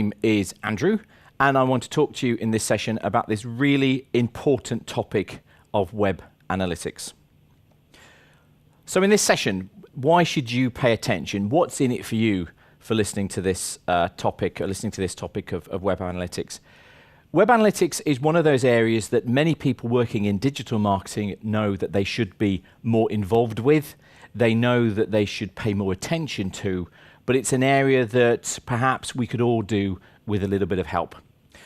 name is Andrew, and I want to talk to you in this session about this really important topic of web analytics. So in this session, why should you pay attention? What's in it for you for listening to this topic of web analytics? Web analytics is one of those areas that many people working in digital marketing know that they should be more involved with. They know that they should pay more attention to, but it's an area that perhaps we could all do with a little bit of help.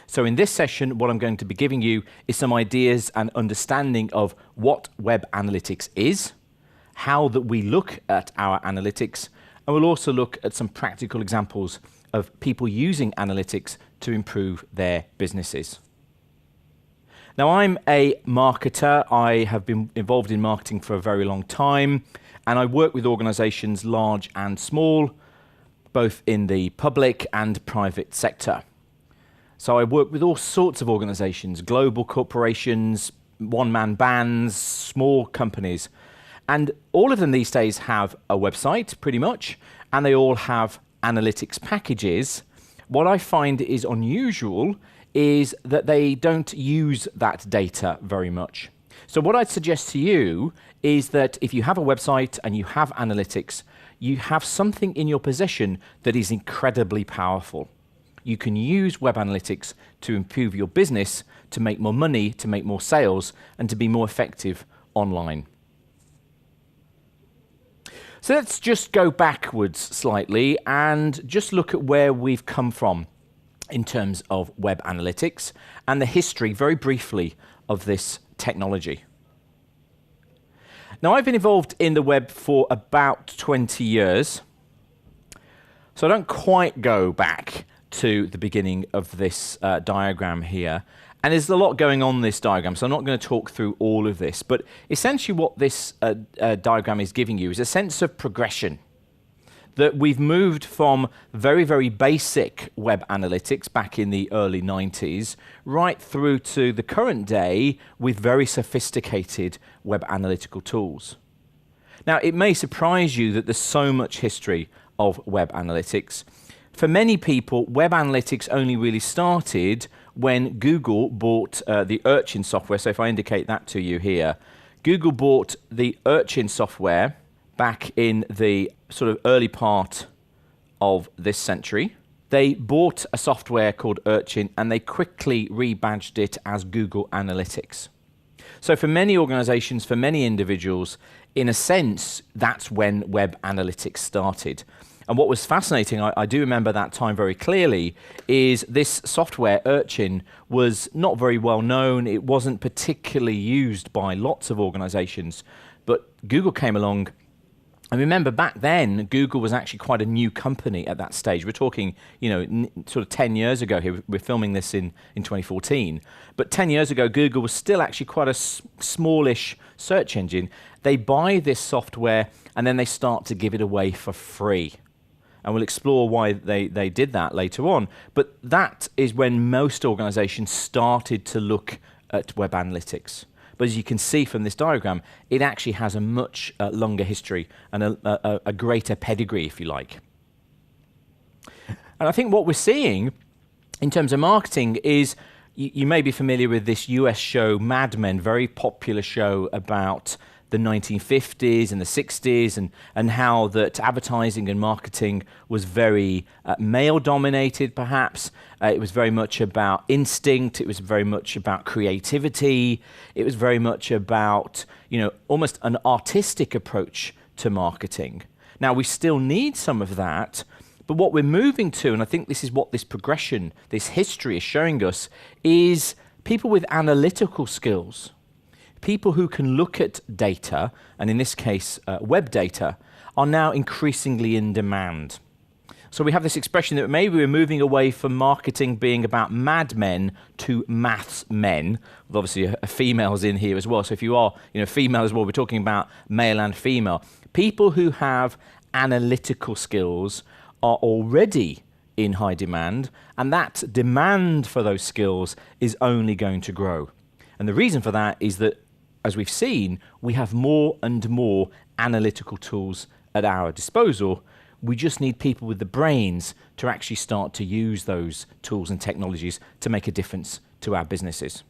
So in this session, what I'm going to be giving you is some ideas and understanding of what web analytics is, how that we look at our analytics, and we'll also look at some practical examples of people using analytics to improve their businesses. Now, I'm a marketer. I have been involved in marketing for a very long time, and I work with organizations large and small, both in the public and private sector. So I work with all sorts of organizations, global corporations, one-man bands, small companies. And all of them these days have a website, pretty much, and they all have analytics packages. What I find is unusual is that they don't use that data very much. So what I'd suggest to you is that if you have a website and you have analytics, you have something in your possession that is incredibly powerful. You can use web analytics to improve your business, to make more money, to make more sales, and to be more effective online. So let's just go backwards slightly and just look at where we've come from in terms of web analytics and the history, very briefly, of this technology. Now, I've been involved in the web for about 20 years, so I don't quite go back to the beginning of this diagram here. And there's a lot going on in this diagram, so I'm not going to talk through all of this. But essentially what this diagram is giving you is a sense of progression. That we've moved from very, very basic web analytics back in the early 90s right through to the current day with very sophisticated web analytical tools. Now, it may surprise you that there's so much history of web analytics. For many people, web analytics only really started when Google bought the Urchin software. So if I indicate that to you here, Google bought the Urchin software back in the sort of early part of this century. They bought a software called Urchin and they quickly rebadged it as Google Analytics. So for many organizations, for many individuals, in a sense, that's when web analytics started. And what was fascinating, I do remember that time very clearly, is this software, Urchin, was not very well known. It wasn't particularly used by lots of organizations. But Google came along. And remember, back then, Google was actually quite a new company at that stage. We're talking, sort of 10 years ago here. We're filming this in 2014. But 10 years ago, Google was still actually quite a smallish search engine. They buy this software, and then they start to give it away for free. And we'll explore why they did that later on. But that is when most organizations started to look at web analytics. But as you can see from this diagram, it actually has a much longer history and a greater pedigree, if you like. And I think what we're seeing in terms of marketing is, you may be familiar with this US show, Mad Men, very popular show about the 1950s and the 60s and how that advertising and marketing was very male-dominated, perhaps. It was very much about instinct. It was very much about creativity. It was very much about, almost an artistic approach to marketing. Now, we still need some of that, but what we're moving to, and I think this is what this progression, this history is showing us, is people with analytical skills. People who can look at data, and in this case, web data, are now increasingly in demand. So we have this expression that maybe we're moving away from marketing being about mad men to maths men. With obviously females in here as well. So if you are female as well, we're talking about male and female. People who have analytical skills are already in high demand, and that demand for those skills is only going to grow. And the reason for that is that, as we've seen, we have more and more analytical tools at our disposal, We just need people with the brains to actually start to use those tools and technologies to make a difference to our businesses.